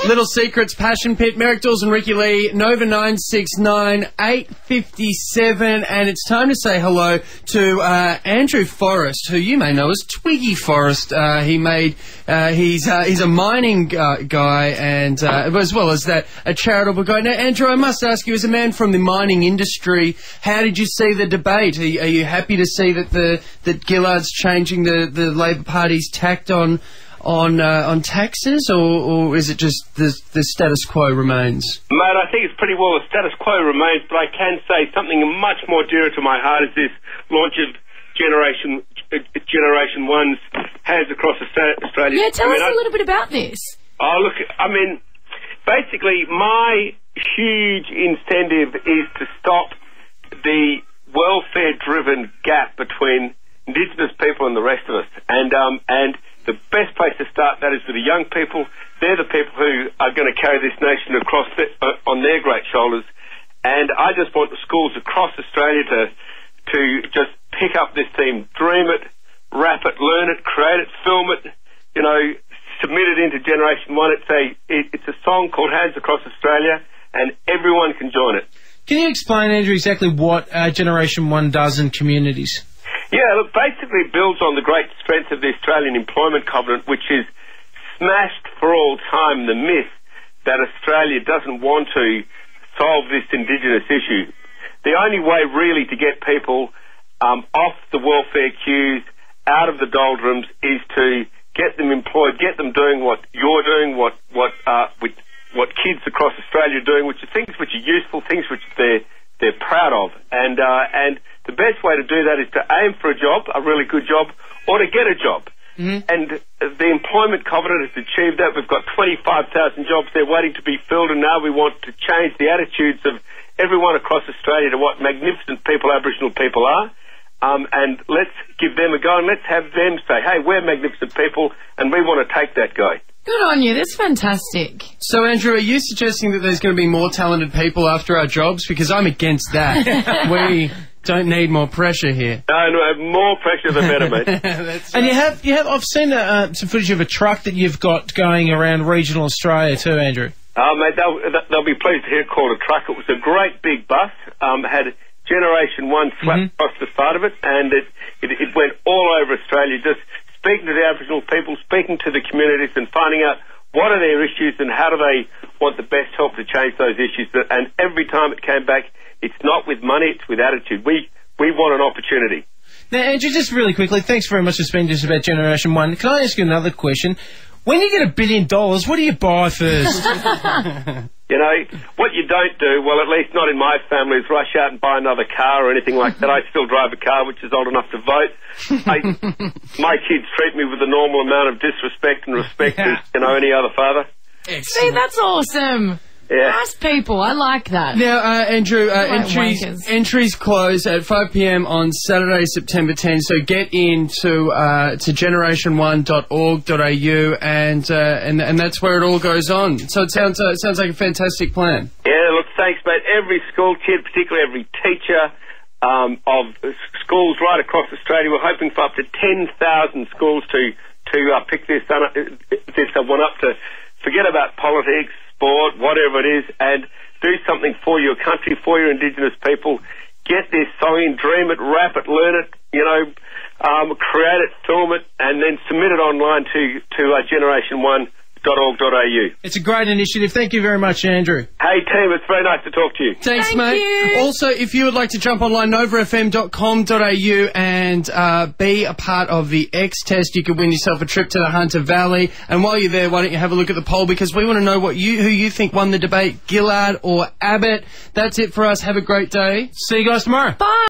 Little Secrets, Passion Pit, Merrick Dawes and Ricky Lee, Nova 969, 8:57, and it's time to say hello to Andrew Forrest, who you may know as Twiggy Forrest. He's a mining guy, and as well as that, a charitable guy. Now, Andrew, I must ask you, as a man from the mining industry, how did you see the debate? Are you happy to see that Gillard's changing the Labor Party's tact on taxes, or is it just the status quo remains? Mate, I think it's pretty well the status quo remains, but I can say something much more dear to my heart is this launch of GenerationOne's Hands Across Australia. Yeah, tell us a little bit about this. Oh, look, basically my huge incentive is to stop the welfare-driven gap between Indigenous people and the rest of us. And the best place to start that is with the young people. They're the people who are going to carry this nation across on their great shoulders. And I just want the schools across Australia to just pick up this theme, dream it, rap it, learn it, create it, film it, submit it into Generation One. It's a song called Hands Across Australia, and everyone can join it. Can you explain, Andrew, exactly what Generation One does in communities? Yeah, look, basically it builds on the great strength of the Australian Employment Covenant, which is smashed for all time the myth that Australia doesn't want to solve this Indigenous issue. The only way really to get people off the welfare queues, out of the doldrums, is to get them employed, get them doing what you're doing, what kids across Australia are doing, which are things which are useful, things which they're proud of. And the best way to do that is to aim for a job, a really good job, or to get a job. Mm-hmm. And the Employment Covenant has achieved that. We've got 25,000 jobs there waiting to be filled, and now we want to change the attitudes of everyone across Australia to what magnificent people Aboriginal people are. And let's give them a go, and let's have them say, hey, we're magnificent people, and we want to take that guy. Good on you. That's fantastic. So, Andrew, are you suggesting that there's going to be more talented people after our jobs? Because I'm against that. We don't need more pressure here. No, more pressure the better, mate. And you have. I've seen some footage of a truck that you've got going around regional Australia too, Andrew. Oh, mate, they'll be pleased to hear it called a truck. It was a great big bus. Had Generation One slapped across the side of it, and it went all over Australia, just speaking to the Aboriginal people, speaking to the communities, and finding out what are their issues and how do they want the best help to change those issues. And every time it came back, it's not with money, it's with attitude. We want an opportunity. Now, Andrew, just really quickly, thanks very much for speaking to us about Generation One. Can I ask you another question? When you get $1 billion, what do you buy first? What you don't do, well, at least not in my family, is rush out and buy another car or anything like that. I still drive a car which is old enough to vote. My kids treat me with a normal amount of disrespect and respect as, any other father. Excellent. See, that's awesome. Yeah. Nice people. I like that. Now, Andrew, entries close at 5 p.m. on Saturday, September 10. So get into to GenerationOne.org.au and that's where it all goes on. So it sounds like a fantastic plan. Yeah, look, thanks, mate. Every school kid, particularly every teacher of schools right across Australia, we're hoping for up to 10,000 schools to pick this one up to forget about politics, sport, whatever it is, and do something for your country, for your Indigenous people. Get this song in, dream it, rap it, learn it, create it, film it, and then submit it online to GenerationOne.org.au. It's a great initiative. Thank you very much, Andrew. Hey, team, it's very nice to talk to you. Thanks, mate. You. Also, if you would like to jump online, novafm.com.au and be a part of the X test, you could win yourself a trip to the Hunter Valley. And while you're there, why don't you have a look at the poll, because we want to know who you think won the debate, Gillard or Abbott. That's it for us. Have a great day. See you guys tomorrow. Bye.